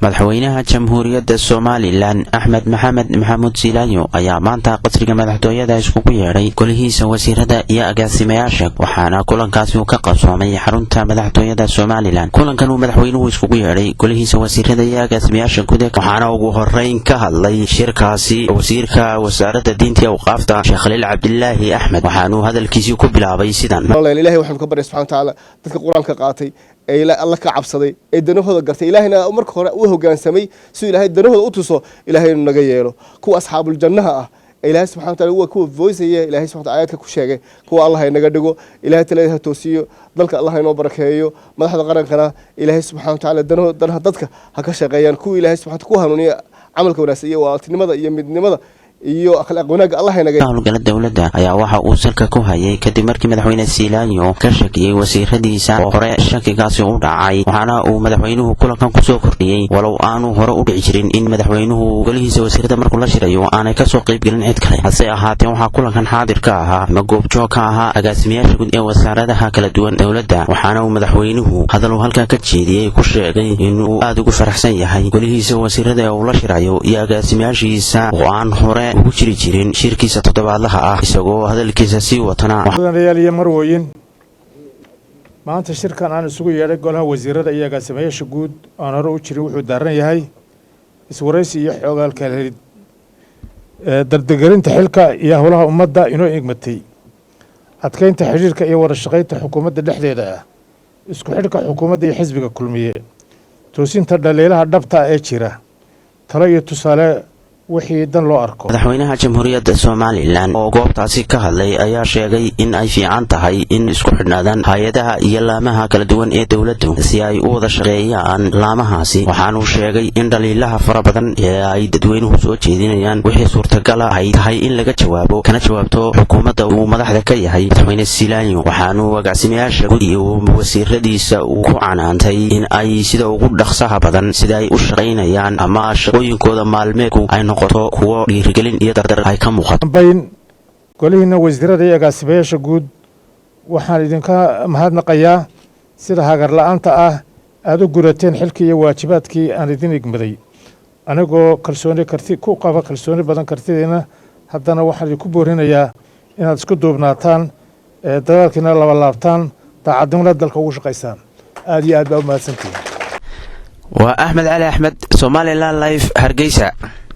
madaxweynaha jamhuuriyadda Soomaaliland Axmed Maxamed Maxamuud Siilaanyo ayaa maanta qasriga madaxtooyada iskugu yeedhay golihiisa wasiirada iyo agaasimayaasha waxaana kulankaasi uu ka qabsoomay xarunta madaxtooyada Soomaaliland. Kulankan uu madaxweynuhu iskugu yeedhay golihiisa wasiirada iyo agaasimayaasha guud waxaana ugu horeyn ka hadlay shirkaasi wasiirka wasaaradda diinta iyo awqaafta Sheekh Khaliil Cabdillaahi Axmed waxaanu hadalkiisii ku bilaabay sidan: ilaahay waxaan ka baryay subxaanahu wa ta'aala dadka quraanka qaatay ee Allah ka cabsaday ee danahooda gartay ilaahayna marka hore uu hoggaansamay si ilaahay danahooda u tuso ilaahayna naga yeelo kuwa asxaabul jannaha ah ilaahay subxaanahu wa ta'aala waa kuwa voiceeye ilaahay subxaanahu wa ta'aala aayadka ku sheegay kuwa Allah ay naga dhigo ilaahay talada toosiyo dalka Allah inoo barakeeyo madaxda qarankana ilaahay subxaanahu wa ta'aala danaha dadka ha ka shaqeeyaan kuwa ilaahay subxaanahu wa ta'aala ku hanuuniya amalka wanaagsan iyo waaltinimada iyo midnimada iyo akhlaaq wanaagga Allah inaga hawlgala dawladda ayaa waxa uu salka ku hayay kadib markii madaxweyne Siilaanyo ka shaqeeyay wasiiradiisa oo hore shakigaasi u dhacay waxaana uu madaxweynuhu kulankan ku soo kordhiyay walow aanu hore u dhici jirin in madaxweynuhu golihiisa wasiirada markuu la shirayo aanay ka soo qayb galin cid kale hase ahaatee waxa kulankan xaadir ka ahaa ama goobjoog ka ahaa agaasimayaasha guud ee wasaaradaha kala duwan dawladda waxaana uu madaxweynuhu hadal uu halka ka jeediyay ku sheegay inuu aad ugu faraxsan yahay golihiisa wasiirada oo la shirayo iyo agaasimayaashiisa oo aan hore ugu jiri jirin shirkiisa toddobaadlaha ah isagoo hadalkiisa sii watana madaxweynaha marwooyin maanta shirkan aan isugu yeedhay golaha wasiirada iyo agaasimayaasha guud aan hore u jirin wuxuu daaran yahay iswaraysi iyo xoogaal kala helid dardargelinta xilka iyo howlaha ummadda inoo igmatay adkeynta xiriirka iyo wada shaqaynta xukuumadda dhexdeeda ah isku xidhka xukuumadda iyo xisbiga kulmiye toosinta dhaliilaha dhabta ee jira talo iyo tusaale wixii dan loo arko. Madaxweynaha jamhuuriyadda Soomaaliland oo goobtaasi ka hadlay ayaa sheegay in ay fiican tahay in isku xidhnaadaan hay'adaha iyo laamaha kala duwan ee dawladdu si ay u wada shaqeeyaan laamahaasi waxaanu sheegay in dhaliilaha fara badan ee ay dadweynuhu soo jeedinayaan wixii suurtagal ah ay tahay in laga jawaabo kana jawaabto xukuumadda uu madaxda ka yahay madaxweyne Siilaanyo waxaanu agaasimayaasha guud iyo wasiiradiisa uu ku canaantay in ay sida ugu dhaqsaha badan sida ay u shaqeynayaan ama shaqooyinkooda maalmeedku ay kuwa dhiirigelin iyo dardar ay ka muuqato golihiina wasiirada iyo agaasimayaasha guud waxaan idinka mahadnaqayaa sida hagar la'aanta ah aad u gurateen xilkii iyo waajibaadkii aan idin igmaday anigoo ku qaba kalsooni badan kartidiina haddana waxaan idinku boorinayaa inaad isku duubnaataan dadaalkiina laba laabtaan daacadnimada dalka ugu shaqaysaan aad iyo aad baa u mahadsantihiin. waa Axmed Cali Axmed Somaliland Live Hargeysa.